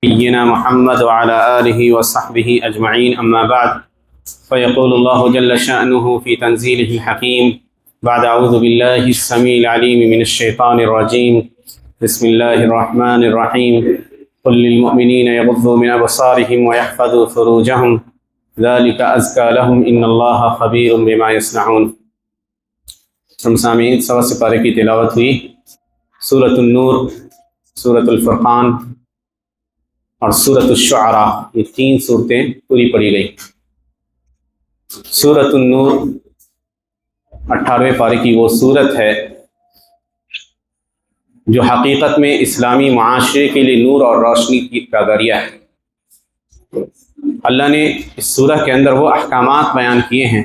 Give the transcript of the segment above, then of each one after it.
نبينا محمد وعلى آله وصحبه أجمعين، أما بعد، فيقول الله جل شأنه في تنزيله الحكيم بعد أعوذ بالله السميع العليم من الشيطان الرجيم، بسم الله الرحمن الرحيم، قل للمؤمنين يغضوا من أبصارهم ويحفظوا فروجهم ذلك أزكى لهم إن الله خبير بما يصنعون۔ سامعین، سوا سپارے کی تلاوت ہوئی۔ سورۃ النور، سورۃ الفرقان اور سورۃ الشعراء، یہ تین صورتیں پوری پڑھی گئی۔ سورۃ النور 18ویں پارے کی وہ صورت ہے جو حقیقت میں اسلامی معاشرے کے لیے نور اور روشنی کا ذریعہ ہے۔ اللہ نے اس سورہ کے اندر وہ احکامات بیان کیے ہیں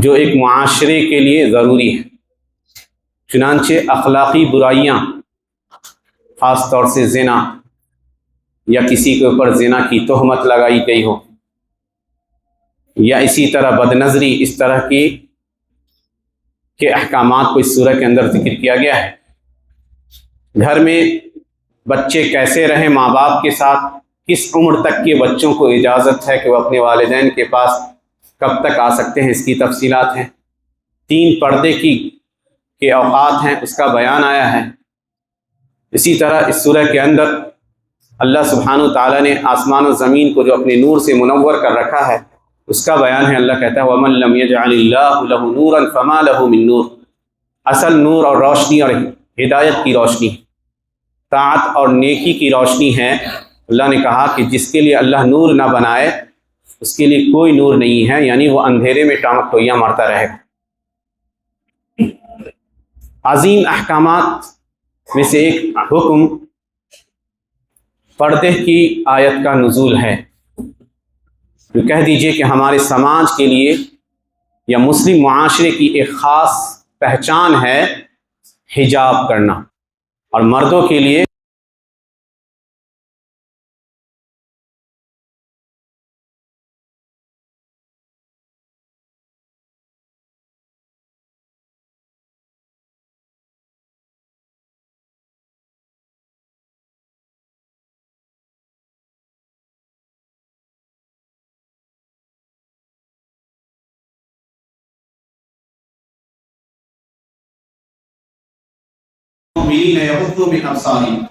جو ایک معاشرے کے لیے ضروری ہے۔ چنانچہ اخلاقی برائیاں، خاص طور سے زنا یا کسی کے اوپر زنا کی تہمت لگائی گئی ہو، یا اسی طرح بد نظری، اس طرح کے احکامات کو اس سورہ کے اندر ذکر کیا گیا ہے۔ گھر میں بچے کیسے رہیں ماں باپ کے ساتھ، کس عمر تک کے بچوں کو اجازت ہے کہ وہ اپنے والدین کے پاس کب تک آ سکتے ہیں، اس کی تفصیلات ہیں۔ 3 پردے کے اوقات ہیں، اس کا بیان آیا ہے۔ اسی طرح اس سورہ کے اندر اللہ سبحانہ وتعالیٰ نے آسمان و زمین کو جو اپنے نور سے منور کر رکھا ہے، اس کا بیان ہے۔ اللہ کہتا ہے وَمَن لَّمْ يَجْعَلِ اللَّهُ لَهُ نُورًا فَمَا لَهُ مِن نُور۔ اصل نور اور روشنی اور ہدایت کی روشنی، طاعت اور نیکی کی روشنی ہے۔ اللہ نے کہا کہ جس کے لیے اللہ نور نہ بنائے اس کے لیے کوئی نور نہیں ہے، یعنی وہ اندھیرے میں ٹانک ٹوئیاں مارتا رہے گا۔ عظیم احکامات میں سے ایک حکم پردے کی آیت کا نزول ہے۔ جو کہہ دیجئے کہ ہمارے سماج کے لیے یا مسلم معاشرے کی ایک خاص پہچان ہے حجاب کرنا، اور مردوں کے لیے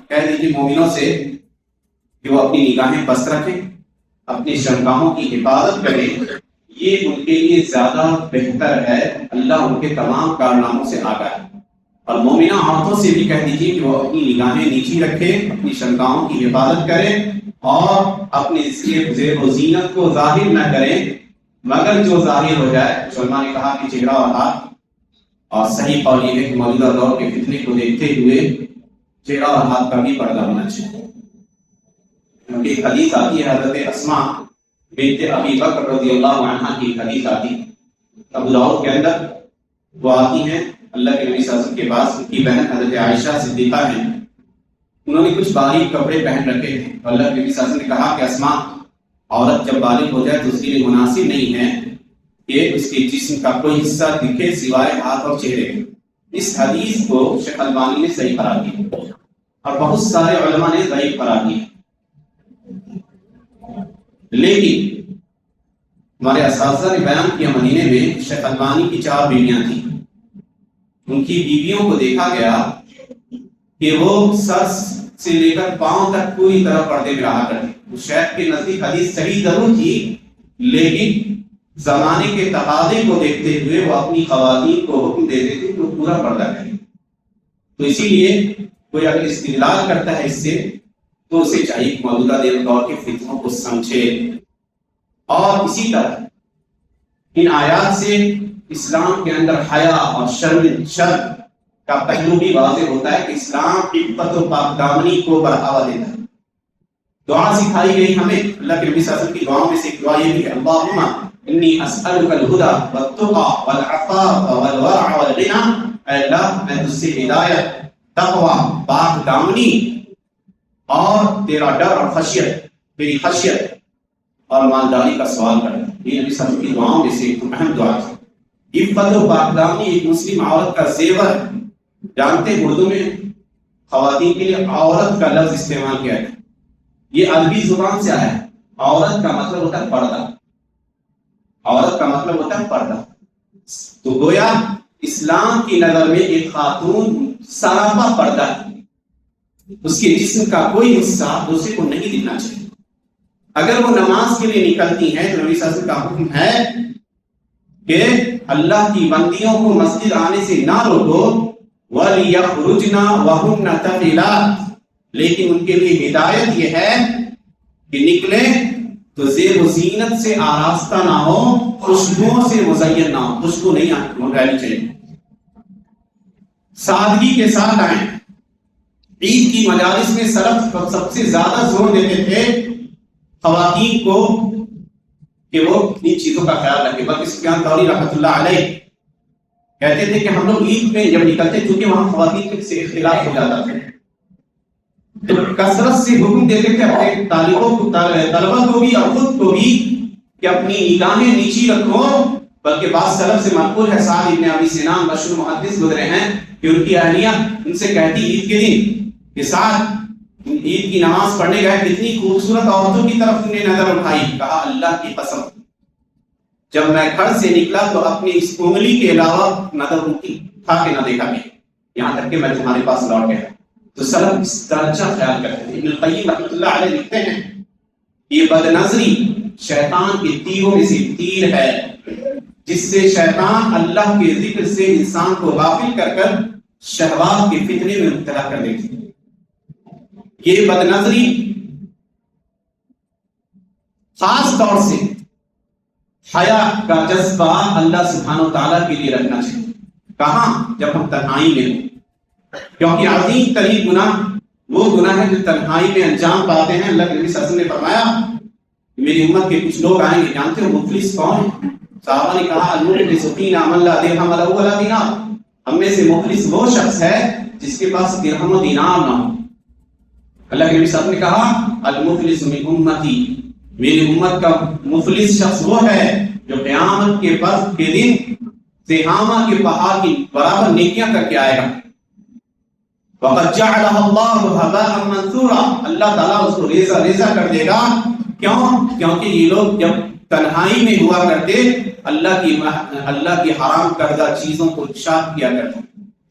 کہہ دیجیے مومنوں سے کہ وہ اپنی نگاہیں بست رکھیں، اپنی شرمگاہوں کی حفاظت کریں، یہ ان کے لیے زیادہ بہتر ہے، اللہ ان کے تمام کارناموں سے آگاہ ہے۔ اور مومنہ عورتوں سے بھی کہہ دیجیے کہ وہ اپنی نگاہیں نیچی رکھیں، اپنی شرمگاہوں کی حفاظت کریں، اور اپنی زیب و زینت کو ظاہر نہ کریں مگر جو ظاہر ہو جائے۔ علماء نے کہا کہ چہرہ اور ہاتھ، اور صحیح قول یہ ہے کہ موجودہ دور کے فتنے کو دیکھتے ہوئے چہرہ اور ہاتھ کا بھی پردہ ہونا چاہیے۔ کیونکہ ایک حدیث آتی ہے، حضرت اسماء بنت ابی بکر رضی اللہ عنہ کی حدیث آتی ہے ابو داؤد کے اندر۔ وہ آتی ہیں اللہ کے نبی صلی اللہ علیہ وسلم کے پاس، ان کی بہن حضرت عائشہ صدیقہ ہیں۔ انہوں نے کچھ باریک کپڑے پہن رکھے تھے، اللہ کے نبی صلی اللہ علیہ وسلم نے کہا کہ اسماء، عورت جب بالغ ہو جائے تو اس کے لیے مناسب نہیں ہے کہ اس کے جسم کا کوئی حصہ دکھے سوائے ہاتھ اور چہرے کے۔ اس حدیث کو شیخ البانی نے صحیح قرار دیا اور بہت سارے علماء نے ضعیف قرار دیا، لیکن ہمارے اساتذہ نے بیان کیا مدینے میں شیخ البانی کی 4 بیویاں تھیں۔ ان کی بیویوں کو دیکھا گیا کہ وہ سر سے لے کر پاؤں تک پوری طرح پردے میں رہا کرتے۔ شیخ کے نزدیک حدیث صحیح ضرور تھی، لیکن زمانے کے تقاضے کو دیکھتے ہوئے وہ اپنی خواتین کو حکم دیتے تھے کہ وہ پورا پردہ کریں۔ تو اسی لیے کوئی اگر استدلال کرتا ہے اس سے تو اسے چاہیے کہ موجودہ دور کے فتنوں کو سمجھے۔ اور اسی طرح ان آیات سے اسلام کے اندر حیا اور شرم کا پہلو بھی واضح ہوتا ہے کہ اسلام عفت و پاک دامنی کو بڑھاوا دیتا ہے۔ دعا سکھائی گئی ہمیں، اللہ کے نبی صلی اللہ علیہ وسلم کی دعاؤں میں سے ایک دعا یہ بھی ہے، اللہم انی اسألک الہدی والتقی والعفاف والورع والغنی۔ اے اللہ، میں تجھ سے ہدایت، تقوی، پاک دامنی اور تیرا ڈر اور خشیت، تیری خشیت اور مالداری کا سوال کرتا ہوں۔ یہ نبی صلی اللہ علیہ وسلم کی دعاؤں میں سے ایک اہم دعا ہے۔ عفت و پاک دامنی ایک مسلم عورت کا زیور ہے۔ جانتے اردو میں خواتین کے لیے عورت کا لفظ استعمال کیا ہے، یہ عربی زبان سے آیا ہے. عورت کا مطلب ہوتا ہے پردہ. عورت کا مطلب ہوتا ہے پردہ. تو گویا اسلام کی نظر میں ایک خاتون سراپا پردہ ہے. اس کے جسم کا کوئی حصہ دوسرے کو نہیں دکھنا چاہیے. اگر وہ نماز کے لیے نکلتی ہیں تو نبی صلی اللہ علیہ وسلم کا حکم ہے کہ اللہ کی بندیوں کو مسجد آنے سے نہ روکو. وَلِيَخْرُجْنَا وَهُنَّ تَفِلَاتٌ، لیکن ان کے لیے ہدایت یہ ہے کہ نکلیں تو زیب و زینت سے آراستہ نہ ہو، خوشبوؤں سے مزین نہ ہو. خوشبو نہیں رہنی چاہیے، سادگی کے ساتھ آئیں. عید کی مجالس میں سلف سب سے زیادہ زور دیتے تھے خواتین کو کہ وہ ان چیزوں کا خیال رکھے. بلکہ سفیان ثوری رحمۃ اللہ علیہ کہتے تھے کہ ہم لوگ عید میں جب نکلتے چونکہ وہاں خواتین سے اختلاف ہو جاتا تھا تو کثرت سے حکم دیتے تھے اپنے طالبوں کو، طلبہ کو بھی اور خود کو بھی کہ اپنی نگاہیں نیچی رکھو. بلکہ بعض سلف سے منقول ہے، سعد ابن ابی سنان مشہور محدث گزرے ہیں کہ ان کی اہلیہ ان سے کہتی عید کے دن کہ سعد عید کی نماز پڑھنے گئے، کتنی خوبصورت عورتوں کی طرف تم نے نظر اٹھائی. کہا اللہ کی قسم جب میں گھر سے نکلا تو اپنی اس انگلی کے علاوہ نظر اٹھا کے نہ دیکھا گیا، یہاں تک کہ میں تمہارے پاس لوٹ گیا. تو سلف اس درجہ خیال کرتے ہیں. ابن القیم رحمۃ اللہ علیہ لکھتے ہیں یہ بد نظری شیطان کے تیروں میں سے تیر ہے جس سے شیطان اللہ کے ذکر سے انسان کو غافل کر شہوات کے فتنے میں مبتلا کر دیتی ہے. یہ بد نظری خاص طور سے حیا کا جذبہ اللہ سبحانہ و تعالیٰ کے لیے رکھنا چاہیے. کہاں؟ جب ہم تنہائی میں ہوں، کیونکہ عظیم ترین گناہ وہ گناہ ہے جو تنہائی میں انجام پاتے ہیں. اللہ کے نبی صلی اللہ علیہ وسلم نے فرمایا میری امت کے کچھ لوگ آئیں گے. جانتے ہو مفلس کون ہے؟ صحابہ نے کہا المفلس فینا من لا درہم له ولا دینار. ہم میں سے مفلس وہ شخص ہے جس کے پاس درہم و دینار نہ ہو. اللہ کے نبی صلی اللہ علیہ وسلم نے کہا المفلس من امتی، میری امت کا مفلس شخص وہ ہے جو قیامت کے دن تہامہ کے پہاڑ کی برابر نیکیاں کر کے آئے گا. وَقَدْ جَعَلَهَا اللَّهُ هَبَاءً مَنْثُورًا، اللہ تعالیٰ اس کو ریزہ ریزہ کر دے گا. کیوں؟ کیونکہ یہ لوگ جب تنہائی میں ہوا کرتے اللہ کی حرام کردہ چیزوں کو شاد کیا کرتے.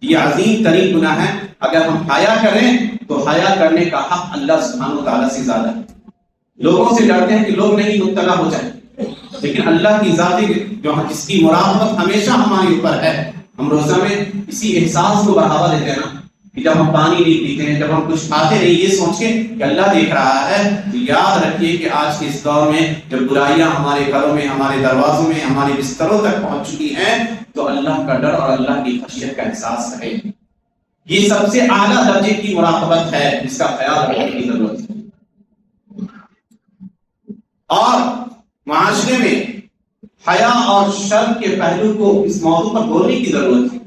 یہ عظیم ترین گناہ ہے. اگر ہم حیا کریں تو حیا کرنے کا حق اللہ سبحانہ و تعالیٰ سے زیادہ ہے. لوگوں سے ڈرتے ہیں کہ لوگ نہیں مبتلا ہو جائیں، لیکن اللہ کی ذاتی جو جس کی مراقبت ہمیشہ ہمارے اوپر ہے، ہم روزہ میں اسی احساس کو بڑھاوا دیتے ہیں نا کہ جب ہم پانی نہیں پیتے ہیں، جب ہم کچھ کھاتے نہیں، یہ سوچ کے کہ اللہ دیکھ رہا ہے. تو یاد رکھیے کہ آج کے اس دور میں جب برائیاں ہمارے گھروں میں، ہمارے دروازوں میں، ہمارے بستروں تک پہنچ چکی ہیں تو اللہ کا ڈر اور اللہ کی خشیت کا احساس رہے. یہ سب سے اعلیٰ درجے کی مراقبت ہے جس کا خیال رکھنے کی ضرورت ہے. اور معاشرے میں حیا اور شرم کے پہلو کو اس موضوع پر بولنے کی ضرورت ہے،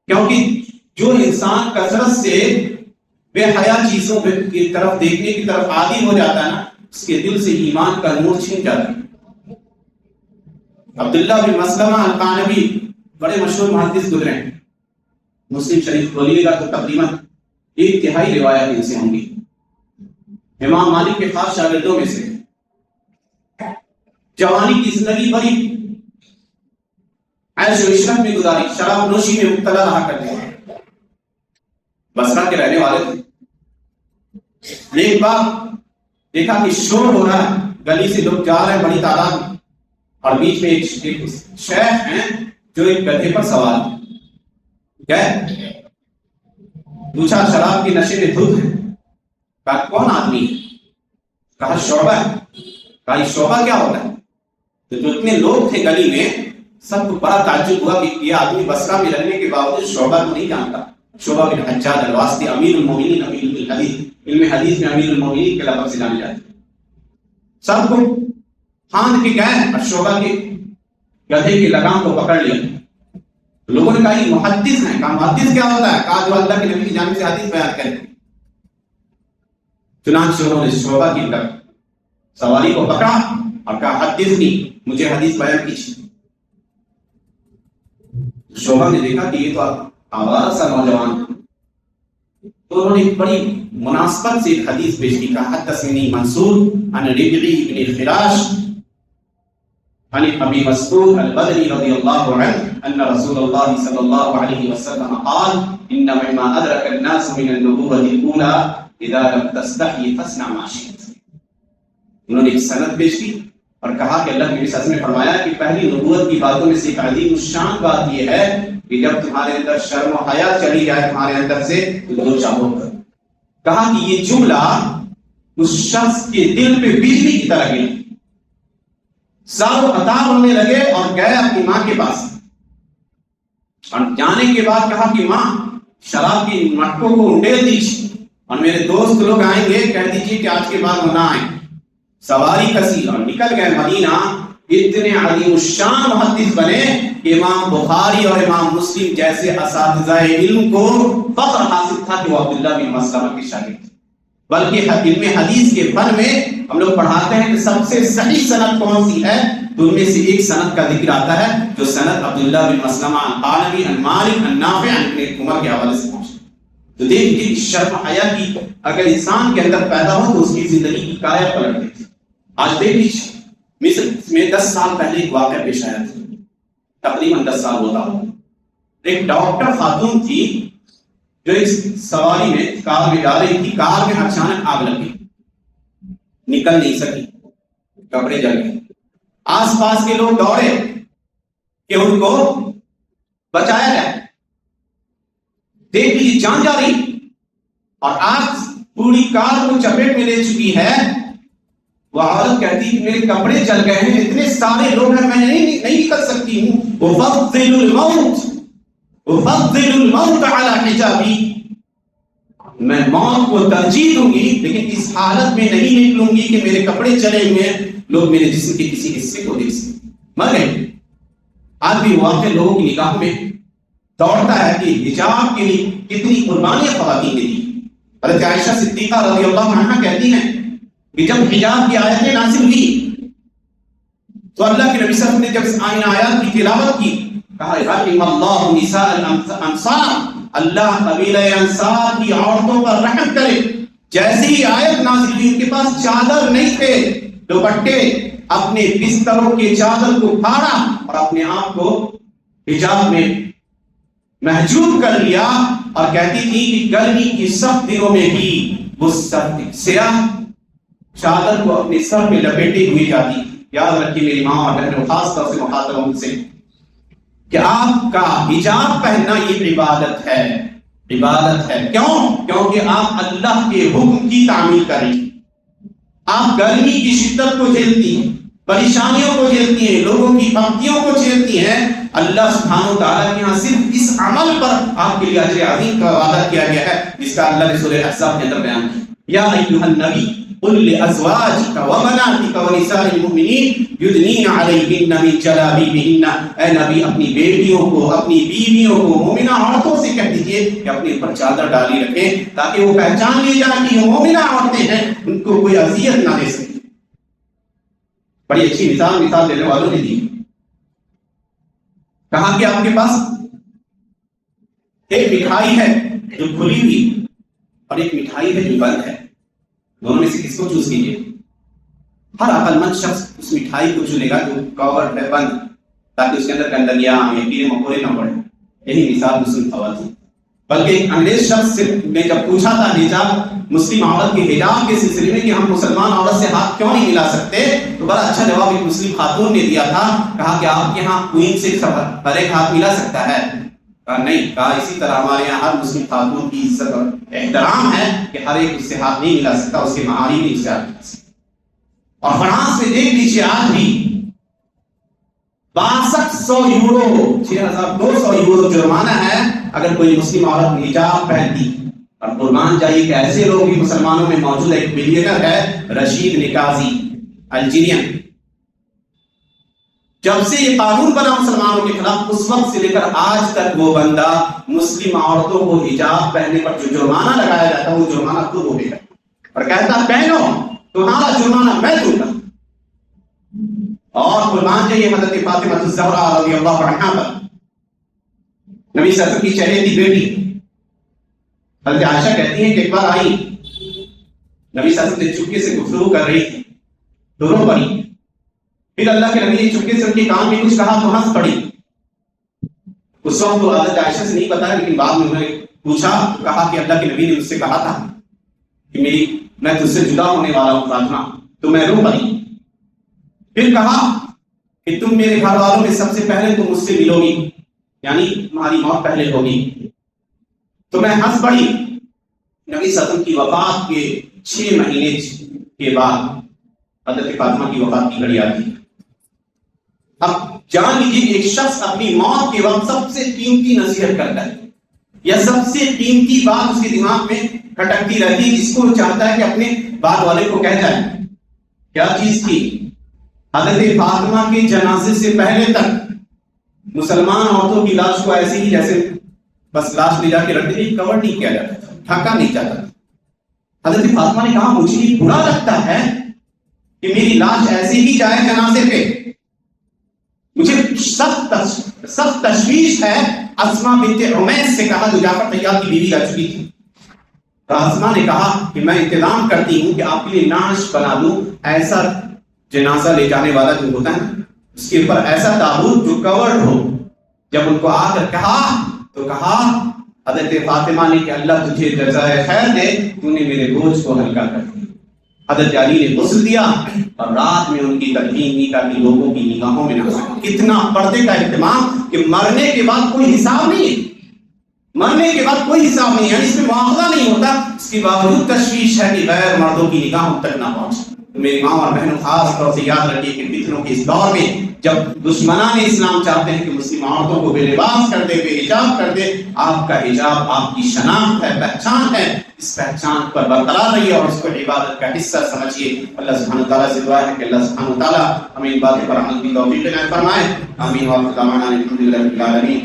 کیونکہ جو انسان کثرت سے بے حیا چیزوں کی طرف دیکھنے کی طرف عادی ہو جاتا ہے نا، اس کے دل سے ایمان کا نور چھن جاتا ہے. عبداللہ بن مسلمہ القعنبی بڑے مشہور محدث گزرے ہیں. مسلم شریف کھولیے گا تو تقریباً 1/3 روایات ان سے ہوں گی. امام مالک کے خاص شاگردوں میں سے. جوانی کی زندگی بڑی عیش و عشرت میں گزاری، شراب نوشی میں مبتلا رہا کرتے ہیں. بصرہ کے رہنے والے تھے. ایک بار دیکھا کہ شور ہو رہا ہے، گلی سے لوگ جا رہے ہیں بڑی تعداد میں، اور بیچ میں ایک شیخ ہیں جو ایک گدھے پر سوار ہے. پوچھا شراب کے نشے میں دھت ہے؟ کہا کون آدمی ہے؟ کہا شعبہ ہے. کہا یہ شعبہ کیا ہوتا ہے؟ تو جو اتنے لوگ تھے گلی میں سب کو بڑا تعجب ہوا کہ یہ آدمی بصرہ میں رہنے کے باوجود شعبہ کو نہیں جانتا. شعبہ بن حجاج الواسطی امیر المومنین، امیر الحدیث، علم حدیث میں امیر المومنین کے لقب سے جانے جاتے. سب کو پھاند کے گئے اور شعبہ کے گدھے کی لگام کو پکڑ لیا. لوگوں نے کہا یہ محدث ہیں. کہا محدث کیا ہوتا ہے؟ کہا جو اللہ کے نبی کی جانب سے حدیث بیان کرے. چنانچہ انہوں نے شعبہ کی سواری کو پکڑا اور کہا حدثنی، مجھے حدیث بیان کیجیے. شعبہ نے دیکھا کہ یہ تو آوارہ سا نوجوان تو انہوں نے ایک بڑی مناسبت سے ایک حدیث پیش کی، کہا حدثنی منصور عن ربعی بن الخراش عن ابی مسعود البدری رضی اللہ عنہ ان رسول اللہ صلی اللہ علیہ وسلم قال ان مما ادرک الناس من النبوۃ الاولى اذا لم تستحی فاصنع ما شئت. انہوں نے ایک سند پیش کی اور کہا کہ اللہ کے نبی صلی اللہ علیہ وسلم نے فرمایا کہ پہلی نبوت کی باتوں میں سے ایک عظیم الشان بات یہ ہے کہ جب تمہارے اندر شرم و حیا چلی جائے تمہارے اندر سے تو جو چاہو کرو. کہا کہ یہ جملہ اس شخص کے دل پہ بجلی کی طرح گئی، ساروں عطا ہونے لگے اور گئے اپنی ماں کے پاس. اور جانے کے بعد کہا کہ ماں شراب کی مٹکوں کو انڈیل دیجیے اور میرے دوست لوگ آئیں گے کہہ دیجیے کہ آج کے بعد وہ نہ آئیں. سواری کسی اور نکل گئے مدینہ. اتنے عظیم الشان محدث بنے کہ امام بخاری اور امام مسلم جیسے اساتذہ علم کو فخر حاصل تھا کہ وہ عبداللہ بن مسلمہ کے شاگرد تھے. بلکہ علم حدیث کے فن میں ہم لوگ پڑھاتے ہیں کہ سب سے صحیح سند کون سی ہے، تو ان میں سے ایک سند کا ذکر آتا ہے جو سند عبداللہ بن مسلمہ القانبی عن مالک عن نافع عن ابن عمر کے حوالے سے پہنچے. تو دیکھیے شرم حیا کی اگر انسان کے اندر پیدا ہو تو اس کی زندگی کی کایا پلٹ دیتی. آج دیکھ لیجیے مصر میں 10 سال پہلے ایک واقعہ پیش آیا تھا، تقریباً 10 سال ہوتا ہو. ایک ڈاکٹر خاتون تھی جو ایک سواری میں کار میں جا رہی تھی، کار میں اچانک آگ لگی، نکل نہیں سکی، کپڑے جل گئے. آس پاس کے لوگ دوڑے کہ ان کو بچایا جائے. دیکھ لیجیے جان جا رہی اور آگ پوری کار کو چپیٹ میں لے چکی ہے. وہ عورت کہتی کہ میرے کپڑے جل گئے ہیں، اتنے سارے لوگ ہیں، میں نہیں نکل سکتی ہوں. افضل الموت علی حجابی، میں موت کو ترجیح دوں گی لیکن اس حالت میں نہیں نکلوں گی کہ میرے کپڑے چلے ہوئے ہیں، لوگ میرے جسم کے کسی حصے کو دیکھ سکیں. مر گئے. آج بھی واقع لوگوں کی نگاہوں میں دوڑتا ہے کہ حجاب کے لیے کتنی قربانیاں خواتین نے دی. حضرت عائشہ صدیقہ رضی اللہ عنہا کہتی ہیں کہ جب حجاب کی آیتیں نازل ہوئی تو اللہ کے نبی صلی اللہ علیہ وسلم نے جب اس آیات کی تلاوت کی کہا رحم اللہ نساء الانصار، اللہ قبیلہ انصار کی عورتوں پر رحم کرے. جیسے ہی آیت نازل ہوئی ان کے پاس چادر نہیں تھے، دوپٹے، اپنے بستروں کے چادر کو پھاڑا اور اپنے آپ کو حجاب میں محجوب کر لیا اور کہتی تھی کہ گرمی کی سخت دنوں میں بھی وہ سیاہ چادر کو اپنے سر پہ لپیٹے ہوئی جاتی. یاد رکھیے میری ماں اور بہنوں، خاص طور سے مخاطبوں سے کہ آپ کا حجاب پہننا یہ عبادت ہے. عبادت ہے کیوں؟ کیونکہ آپ اللہ کے حکم کی تعمیل کریں. آپ گرمی کی شدت کو جھیلتی ہیں، پریشانیوں کو جھیلتی ہیں، لوگوں کی پھپتیوں کو جھیلتی ہیں. اللہ سبحانہ و تعالیٰ کے یہاں صرف اس عمل پر آپ کے لیے اجر عظیم کا وعدہ کیا گیا ہے جس کا اللہ نے سورہ احزاب کے اندر بیان کیا. یا ایھا النبی قل لازواجک وبناتک ونساء المؤمنین یدنین علیہن من جلابیبہن، اے نبی اپنی بیٹیوں کو، اپنی بیویوں کو، مومنہ عورتوں سے کہہ دیجئے کہ اپنے اوپر چادر ڈالی رکھیں تاکہ وہ پہچان لی جائے کہ یہ مومنہ عورتیں ہیں، ان کو کوئی اذیت نہ دے سکے. بڑی اچھی مثال دینے والوں نے دی. کہا کہ آپ کے پاس ایک مٹھائی ہے جو کھلی ہوئی اور ایک مٹھائی ہے جو بند ہے، دونوں میں سے کس کو چوز کیجیے؟ ہر عقل مند شخص اس مٹھائی کو چنے گا جو کورڈ ہے، بند، تاکہ اس کے اندر گندگیاں یا کیڑے مکوڑے نہ پڑے. یہی مثال مسلم خواتین. بلکہ ایک انگریز شخص سے میں جب پوچھا تھا حجاب، مسلم عورت کے حجاب کے سلسلے میں کہ ہم مسلمان عورت سے ہاتھ کیوں نہیں ملا سکتے، تو بڑا اچھا جواب ایک مسلم خاتون نے دیا تھا. کہا کہ آپ کے ہاں کوئین سے ہر ایک ہاتھ ملا سکتا ہے؟ کہا نہیں. کہا اسی طرح ہمارے یہاں ہر مسلم خاتون کی عزت اور احترام ہے کہ ہر ایک اس سے ہاتھ نہیں ملا سکتا، اس کے مہاری نہیں اس سے ہاتھ ملا سکتا. اور فرانس میں دیکھ لیجیے آج بھی 6200 یورو 6200 یورو جرمانہ ہے اگر کوئی مسلم عورت حجاب پہنتی. اور قربان جائیے کہ ایسے لوگ بھی مسلمانوں میں موجود ہے. ایک بلینئر ہے رشید نکازی، الجیرین. جب سے یہ قانون بنا مسلمانوں کے خلاف، اس وقت سے لے کر آج تک وہ بندہ مسلم عورتوں کو حجاب پہننے پر جو جرمانہ لگایا جاتا ہے وہ جرمانہ خود ہو گیا اور کہتا پہنو، تمہارا جرمانہ میں دوں گا. اور قربان جائیے حضرت فاطمہ الزہرا رضی اللہ عنہا پر، نبی صلی اللہ علیہ وسلم کی چہیتی بیٹی، حضرت عائشہ کہتی ہیں کہ ایک بار آئی نبی صلی اللہ علیہ وسلم سے چپکے سے گفتگو کر رہی تھی، دونوں پڑی، پھر اللہ کے نبی نے چپکے سے ان کے کان میں کچھ کہا تو ہنس پڑی۔ اس وقت تو حضرت عائشہ سے نہیں پتا، لیکن بعد میں انہوں نے پوچھا، کہا کہ اللہ کے نبی نے مجھ سے کہا تھا کہ میں تجھ سے جدا ہونے والا ہوں فاطمہ، تو میں رو پڑی۔ پھر کہا کہ تم میرے گھر والوں میں سب سے پہلے تم مجھ سے ملو گی، یعنی تمہاری موت پہلے ہوگی، تو میں ہنس پڑی۔ نبی صلی اللہ علیہ وسلم کی وفات کے 6 مہینے کے بعد حضرت فاطمہ کی وفات کی گھڑی آتی۔ اب جان لیجیے کہ ایک شخص اپنی موت کے وقت سب سے قیمتی نصیحت کرتا ہے یا سب سے قیمتی بات اس کے دماغ میں کھٹکتی رہتی ہے، جس کو وہ چاہتا ہے کہ اپنے بعد والے کو کہہ جائے۔ کیا چیز تھی؟ حضرت فاطمہ کے جنازے سے پہلے تک مسلمان عورتوں کی لاش کو ایسے ہی جیسے بس لاش لے جا کے رکھ دی، کور نہیں کیا جاتا تھا، ڈھکا نہیں جاتا تھا۔ حضرت فاطمہ نے کہا مجھے یہ برا لگتا ہے کہ میری لاش ایسے ہی جائے جنازے پہ، مجھے سخت تشویش ہے۔ اسماء بنت عمیس سے کہا، جو جعفر طیار کی بیوی رہ چکی تھی، تو اسماء نے کہا کہ میں انتظام کرتی ہوں کہ آپ کے لیے نعش بنا دوں، ایسا جنازہ لے جانے والا جو ہوتا ہے اس کے اوپر ایسا تابوت جو کورڈ ہو۔ جب ان کو آ کر کہا تو کہا حضرت فاطمہ نے کہ اللہ تجھے جزائے خیر دے، تو نے میرے بوجھ کو ہلکا کر دیا۔ حضرت علی نے غسل دیا اور رات میں ان کی تدفین کی تاکہ لوگوں کی نگاہوں میں نہ آئے۔ کتنا پردے کا اہتمام کہ مرنے کے بعد کوئی حساب نہیں ہے، مرنے کے بعد کوئی حساب نہیں ہے، یعنی اس میں مواخذہ نہیں ہوتا، اس کے باوجود تشویش ہے کہ غیر مردوں کی نگاہوں تک نہ پہنچے۔ میری ماں اور بہنوں خاص طور سے یاد رکھیے کہ فتنوں کے اس دور میں جب دشمنان اسلام چاہتے ہیں کہ مسلم عورتوں کو بے لباس کر دے، بے حجاب کر دے، آپ کا حجاب آپ کی شناخت ہے، پہچان ہے، اس پہچان پر برقرار رہیے اور اس کو عبادت کا حصہ سمجھیے۔ اللہ سبحانہ وتعالیٰ سے دعا ہے کہ اللہ سبحانہ وتعالیٰ ہمیں ان باتوں پر عمل کی توفیق عنایت فرمائے۔ آمین۔ وآخر دعوانا الحمد للہ رب العالمین۔